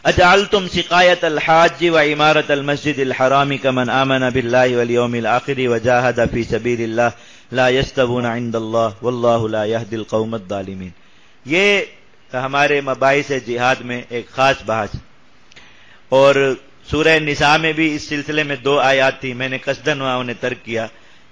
اجعلتم سقایۃ الحاج وعمارۃ المسجد الحرام کمن آمن باللہ والیوم الآخر وجاہد فی سبیل اللہ لا یستوون عند اللہ واللہ لا یہدی القوم الظالمین. یہ ہمارے مباحث جہاد میں ایک خاص بحث، اور سورہ نساء میں بھی اس سلسلے میں 2 آیات تھی. میں نے قصداً وہاں انہیں ترک کیا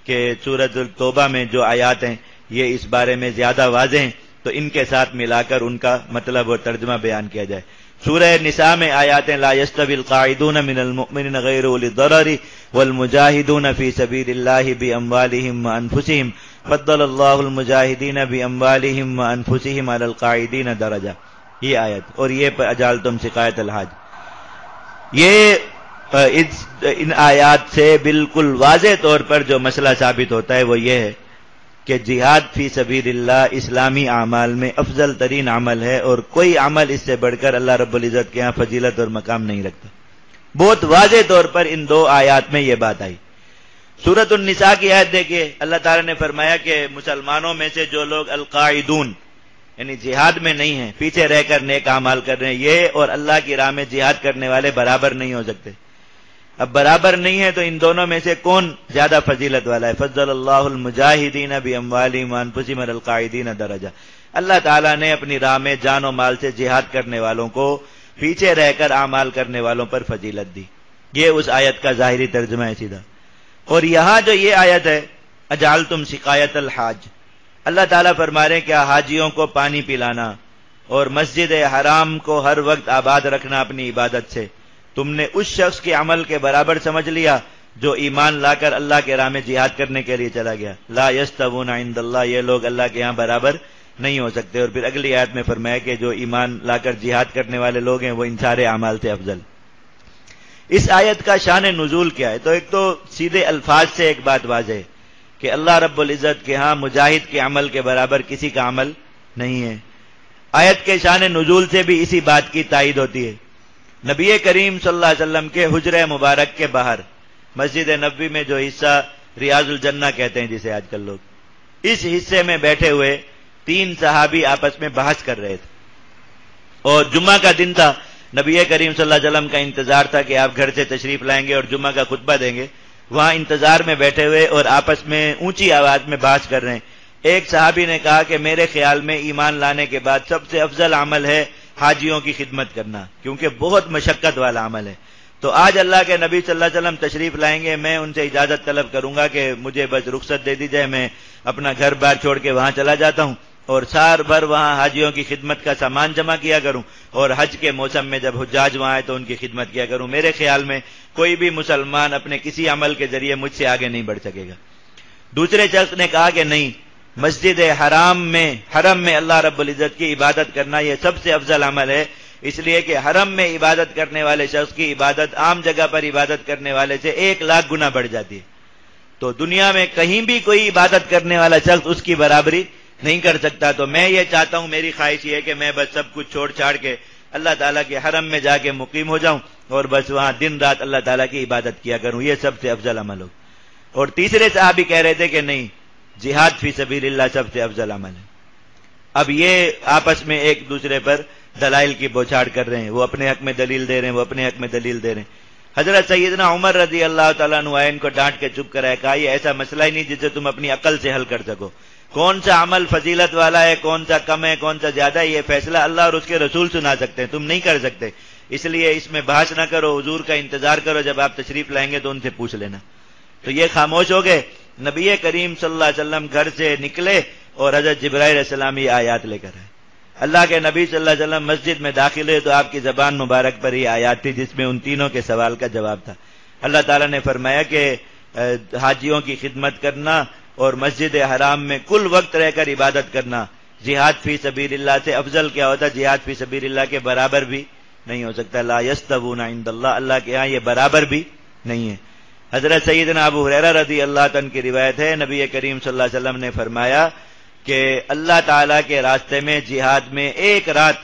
کہ سورۃ التوبہ میں جو آیات ہیں یہ اس بارے میں زیادہ واضح ہیں، تو ان کے ساتھ ملا کر ان کا مطلب اور ترجمہ بیان کیا جائے. سورہ نساء میں آیات ہیں لا یستوی القاعدون من المؤمنین غیر اولی الضرر والمجاہدون فی سبیل اللہ باموالہم وانفسہم فضل اللہ المجاہدین باموالہم وانفسہم علی القاعدین درجہ. یہ آیت، اور یہ اجعلتم سقایۃ الحاج، یہ ان آیات سے بالکل واضح طور پر جو مسئلہ ثابت ہوتا ہے وہ یہ ہے کہ جہاد فی سبیل اللہ اسلامی اعمال میں افضل ترین عمل ہے، اور کوئی عمل اس سے بڑھ کر اللہ رب العزت کے ہاں فضیلت اور مقام نہیں رکھتا. بہت واضح طور پر ان 2 آیات میں یہ بات آئی. سورۃ النساء کی آیت دیکھیے، اللہ تعالیٰ نے فرمایا کہ مسلمانوں میں سے جو لوگ القاعدون یعنی جہاد میں نہیں ہیں، پیچھے رہ کر نیک اعمال کر رہے ہیں، یہ اور اللہ کی راہ میں جہاد کرنے والے برابر نہیں ہو سکتے. اب برابر نہیں ہے تو ان دونوں میں سے کون زیادہ فضیلت والا ہے؟ فضل اللہ المجاہدین باموالہم وانفسہم علی القاعدین درجہ. اللہ تعالیٰ نے اپنی راہ میں جان و مال سے جہاد کرنے والوں کو پیچھے رہ کر اعمال کرنے والوں پر فضیلت دی. یہ اس آیت کا ظاہری ترجمہ ہے سیدھا. اور یہاں جو یہ آیت ہے اجعلتم سقایۃ الحاج، اللہ تعالیٰ فرما رہے ہیں کیا حاجیوں کو پانی پلانا اور مسجد حرام کو ہر وقت آباد رکھنا اپنی عبادت سے تم نے اس شخص کے عمل کے برابر سمجھ لیا جو ایمان لا کر اللہ کے راہ میں جہاد کرنے کے لیے چلا گیا؟ لا یستوون عند اللہ، یہ لوگ اللہ کے ہاں برابر نہیں ہو سکتے. اور پھر اگلی آیت میں فرمایا کہ جو ایمان لا کر جہاد کرنے والے لوگ ہیں وہ ان سارے اعمال سے افضل. اس آیت کا شان نزول کیا ہے؟ تو ایک تو سیدھے الفاظ سے ایک بات واضح ہے کہ اللہ رب العزت کے ہاں مجاہد کے عمل کے برابر کسی کا عمل نہیں ہے. آیت کے شان نزول سے بھی اسی بات کی تائید ہوتی ہے. نبی کریم صلی اللہ علیہ وسلم کے حجرہ مبارک کے باہر مسجد نبوی میں جو حصہ ریاض الجنہ کہتے ہیں جسے آج کل لوگ، اس حصے میں بیٹھے ہوئے 3 صحابی آپس میں بحث کر رہے تھے، اور جمعہ کا دن تھا. نبی کریم صلی اللہ علیہ وسلم کا انتظار تھا کہ آپ گھر سے تشریف لائیں گے اور جمعہ کا خطبہ دیں گے. وہاں انتظار میں بیٹھے ہوئے اور آپس میں اونچی آواز میں بحث کر رہے ہیں. ایک صحابی نے کہا کہ میرے خیال میں ایمان لانے کے بعد سب سے افضل عمل ہے حاجیوں کی خدمت کرنا، کیونکہ بہت مشقت والا عمل ہے. تو آج اللہ کے نبی صلی اللہ علیہ وسلم تشریف لائیں گے، میں ان سے اجازت طلب کروں گا کہ مجھے بس رخصت دے دی جائے، میں اپنا گھر بار چھوڑ کے وہاں چلا جاتا ہوں اور سال بھر وہاں حاجیوں کی خدمت کا سامان جمع کیا کروں، اور حج کے موسم میں جب حجاج وہاں آئے تو ان کی خدمت کیا کروں. میرے خیال میں کوئی بھی مسلمان اپنے کسی عمل کے ذریعے مجھ سے آگے نہیں بڑھ سکے گا. دوسرے شخص نے کہا کہ نہیں، مسجد حرم میں اللہ رب العزت کی عبادت کرنا یہ سب سے افضل عمل ہے، اس لیے کہ حرم میں عبادت کرنے والے شخص کی عبادت عام جگہ پر عبادت کرنے والے سے 1,00,000 گنا بڑھ جاتی ہے. تو دنیا میں کہیں بھی کوئی عبادت کرنے والا شخص اس کی برابری نہیں کر سکتا. تو میں یہ چاہتا ہوں، میری خواہش یہ ہے کہ میں بس سب کچھ چھوڑ چھاڑ کے اللہ تعالیٰ کے حرم میں جا کے مقیم ہو جاؤں اور بس وہاں دن رات اللہ تعالیٰ کی عبادت کیا کروں، یہ سب سے افضل عمل ہو. اور تیسرے صحابی کہہ رہے تھے کہ نہیں، جہاد فی سبیل اللہ سب سے افضل عمل ہے. اب یہ آپس میں ایک دوسرے پر دلائل کی بوچھاڑ کر رہے ہیں، وہ اپنے حق میں دلیل دے رہے ہیں، وہ اپنے حق میں دلیل دے رہے ہیں. حضرت سیدنا عمر رضی اللہ تعالیٰ عنہ ان کو ڈانٹ کے چپ کرایا، کہا یہ ایسا مسئلہ ہی نہیں جسے تم اپنی عقل سے حل کر سکو. کون سا عمل فضیلت والا ہے، کون سا کم ہے، کون سا زیادہ ہے، یہ فیصلہ اللہ اور اس کے رسول سنا سکتے ہیں، تم نہیں کر سکتے. اس لیے اس میں بحث نہ کرو، حضور کا انتظار کرو، جب آپ تشریف لائیں گے تو ان سے پوچھ لینا. تو یہ خاموش ہو گئے. نبی کریم صلی اللہ علیہ وسلم گھر سے نکلے اور حضرت جبرائیل علیہ السلام یہ آیات لے کر آئے. اللہ کے نبی صلی اللہ علیہ وسلم مسجد میں داخل ہوئے تو آپ کی زبان مبارک پر یہ آیات تھی جس میں ان تینوں کے سوال کا جواب تھا. اللہ تعالیٰ نے فرمایا کہ حاجیوں کی خدمت کرنا اور مسجد حرام میں کل وقت رہ کر عبادت کرنا جہاد فی سبیل اللہ سے افضل کیا ہوتا، جہاد فی سبیل اللہ کے برابر بھی نہیں ہو سکتا. لا یستوون عند اللہ، اللہ کے ہاں یہ برابر بھی نہیں ہے. حضرت سیدنا ابو ہریرہ رضی اللہ عنہ کی روایت ہے، نبی کریم صلی اللہ علیہ وسلم نے فرمایا کہ اللہ تعالیٰ کے راستے میں جہاد میں 1 رات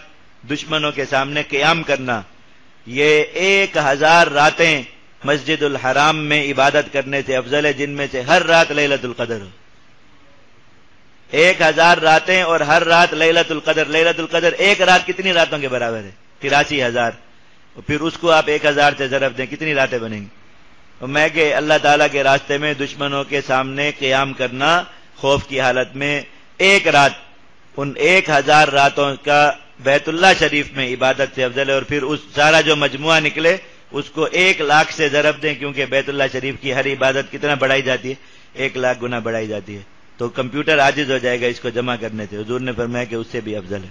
دشمنوں کے سامنے قیام کرنا یہ 1000 راتیں مسجد الحرام میں عبادت کرنے سے افضل ہے، جن میں سے ہر رات لیلۃ القدر ہو. 1000 راتیں اور ہر رات لیلۃ القدر. لیلۃ القدر 1 رات کتنی راتوں کے برابر ہے؟ 83,000. اور پھر اس کو آپ 1000 سے ضرب دیں، کتنی راتیں بنیں گی؟ اور میں کہ اللہ تعالیٰ کے راستے میں دشمنوں کے سامنے قیام کرنا خوف کی حالت میں ایک رات ان 1000 راتوں کا بیت اللہ شریف میں عبادت سے افضل ہے، اور پھر اس سارا جو مجموعہ نکلے اس کو 1,00,000 سے ضرب دیں، کیونکہ بیت اللہ شریف کی ہر عبادت کتنا بڑھائی جاتی ہے؟ 1,00,000 گنا بڑھائی جاتی ہے، تو کمپیوٹر عاجز ہو جائے گا اس کو جمع کرنے سے۔ حضور نے فرمایا کہ اس سے بھی افضل ہے۔